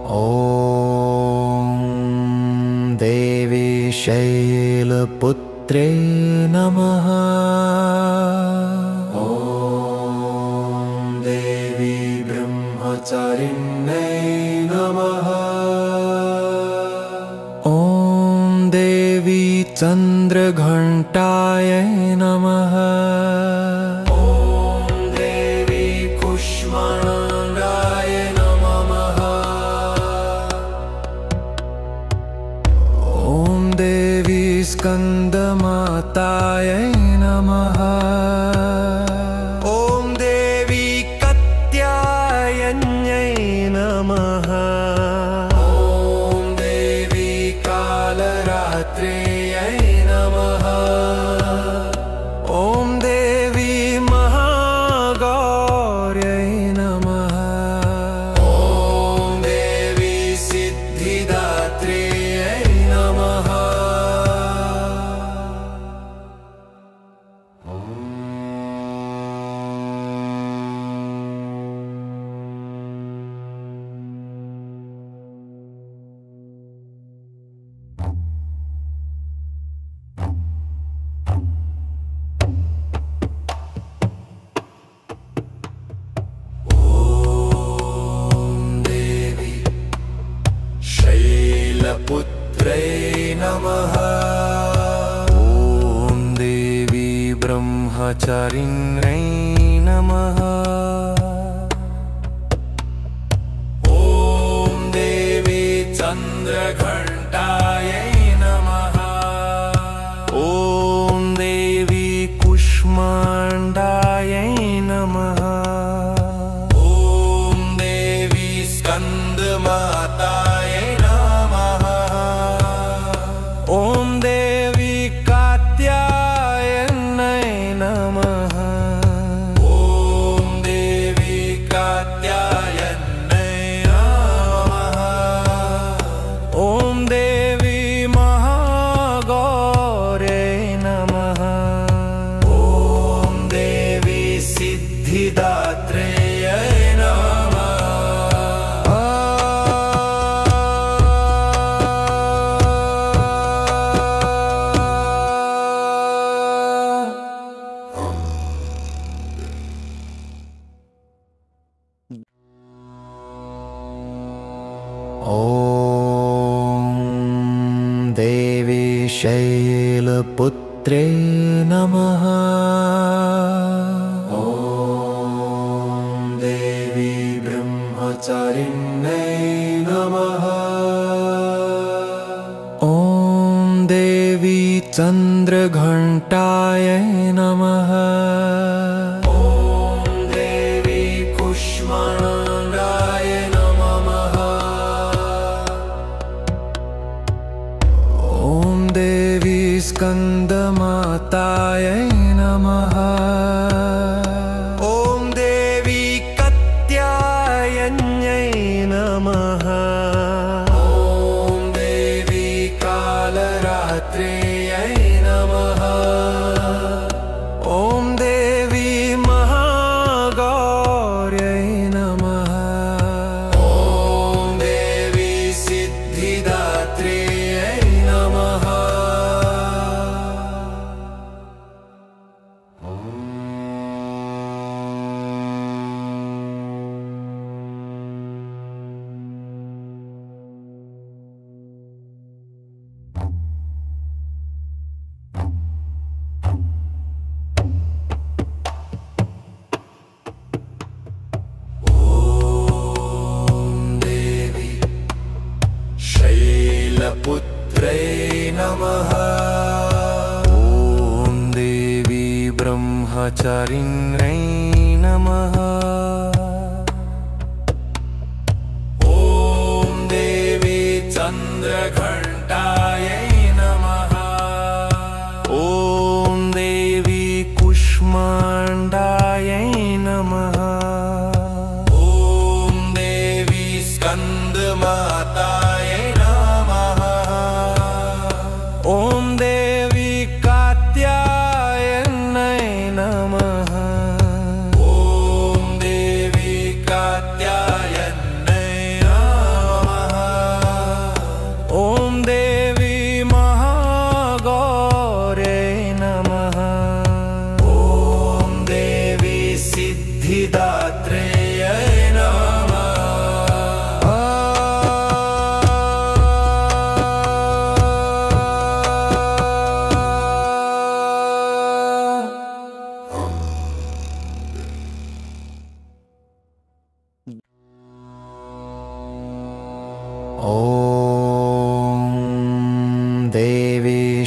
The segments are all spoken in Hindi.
ॐ देवी शैलपुत्रे नमः। ॐ देवी ब्रह्मचारिण्यै नमः। ॐ देवी चन्द्रघण्टायै नमः। ॐ देवी कुष्माण्डाय नमः। ॐ देवी स्कन्दमातायै नमः। ॐ देवी कात्यायन्यै नमः। ॐ देवी कालरात्र्यै नमः। ॐ देवी महागौर्यै नमः। ॐ देवी सिद्धिदात्र्यै नमः। शैलपुत्रै नमः। ॐ देवी ब्रह्मचारिण्यै नमः। ॐ देवी चन्द्रघण्टायै नमः। ॐ देवी कुष्माण्डायै नमः। ॐ देवी स्कन्दमातायै नमः। ॐ देवी कात्यायन्यै नमः। ॐ देवी कात्यायन्यै नमः। ॐ देवी महागौर्यै नमः। ॐ देवी सिद्धिदात्र्यै नमः। ॐ देवी शैलपुत्रे नमः। ॐ देवी ब्रह्मचारिण्यै नमः। ॐ देवी चन्द्रघण्टायै नमः। ॐ देवी कुष्माण्डाय नमः। ॐ देवी स्कन्दमातायै नमः। ॐ देवी कात्यायन्यै नमः। ॐ देवी कालरात्र्यै नमः। ॐ देवी महागौर्यै नमः। ॐ देवी सिद्धिदात्र्यै नमः। शैलपुत्रै नमः। ॐ देवी ब्रह्मचारिण्यै नमः। ॐ देवी चन्द्रघण्टायै नमः। ॐ देवी कुष्माण्डायै नमः। ॐ देवी स्कन्दमातायै नमः। ॐ देवी कात्यायन्यै नमः। ॐ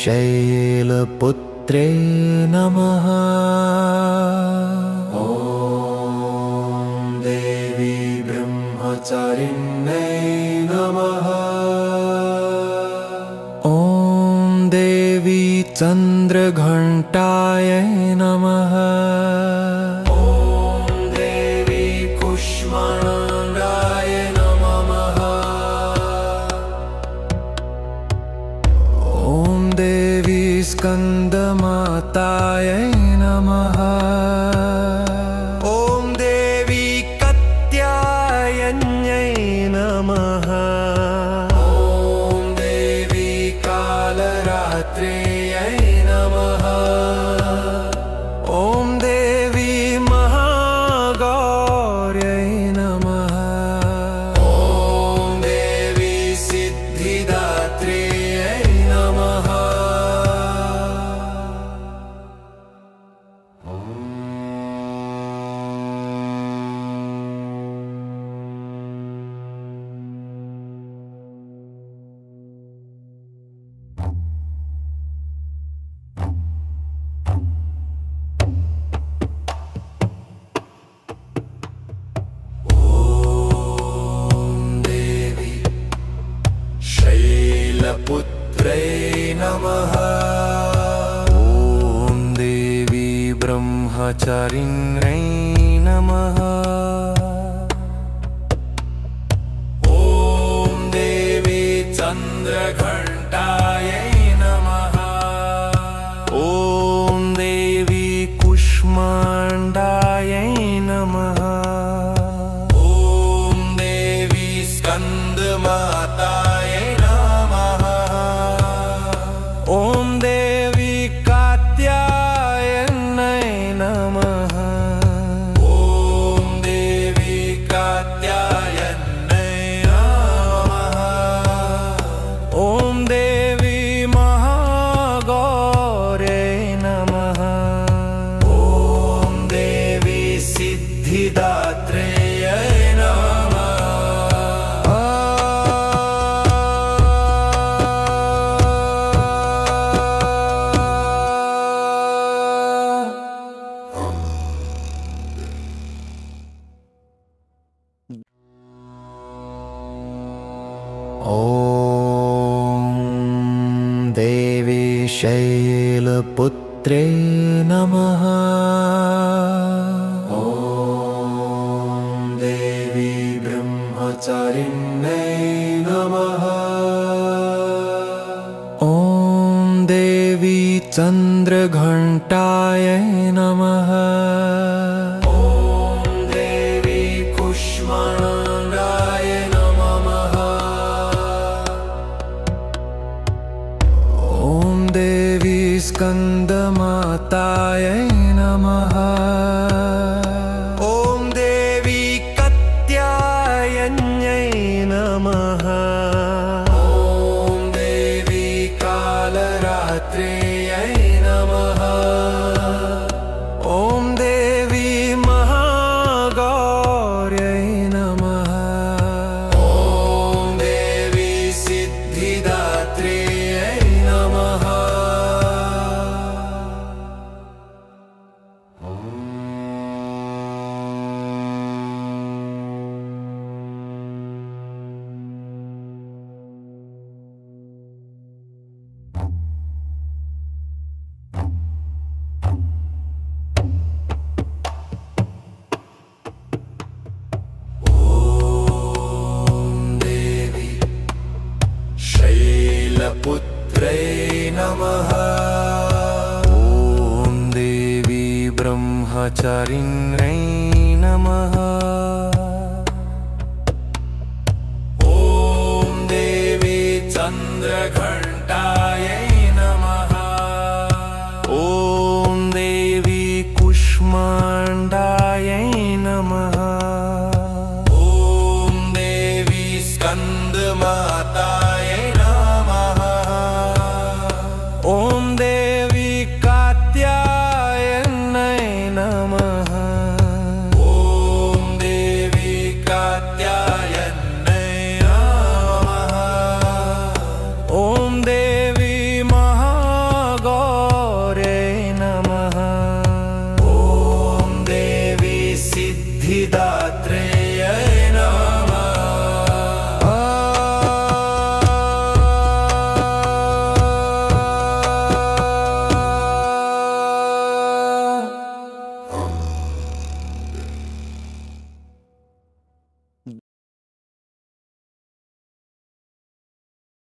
शैलपुत्रे नमः। ॐ देवी ब्रह्मचारिण्यै नमः। ॐ देवी चन्द्रघण्टायै नमः। ॐ देवी कुष्माण्डाय नमः। ॐ देवी स्कन्दमातायै नमः। ॐ देवी कात्यायन्यै नमः। ॐ देवी कालरात्र्यै नमः। ॐ देवी महागौर्यै नमः। ॐ देवी सिद्धिदात्र्यै नमः। शैलपुत्रै नमः। ॐ देवी ब्रह्मचारिण्यै नमः। ॐ देवी चन्द्रघण्टायै नमः। ॐ देवी कुष्माण्डायै नमः। ॐ देवी स्कन्दमातायै नमः। ॐ देवी कात्यायन्यै नमः। ॐ देवी कात्यायन्यै नमः। ॐ देवी महागौर्यै नमः। ॐ देवी सिद्धिदात्र्यै नमः। ॐ देवी शैलपुत्रे नमः। ॐ देवी ब्रह्मचारिण्यै नमः। ॐ देवी चन्द्रघण्टायै नमः। ॐ देवी कुष्माण्डाय नमः। ॐ देवी स्कन्दमातायै नमः। ॐ देवी कात्यायन्यै नमः। ॐ देवी कालरात्र्यै नमः। ॐ देवी महागौर्यै नमः। ॐ देवी सिद्धिदात्र्यै नमः। शैलपुत्रै नमः। ॐ देवी ब्रह्मचारिण्यै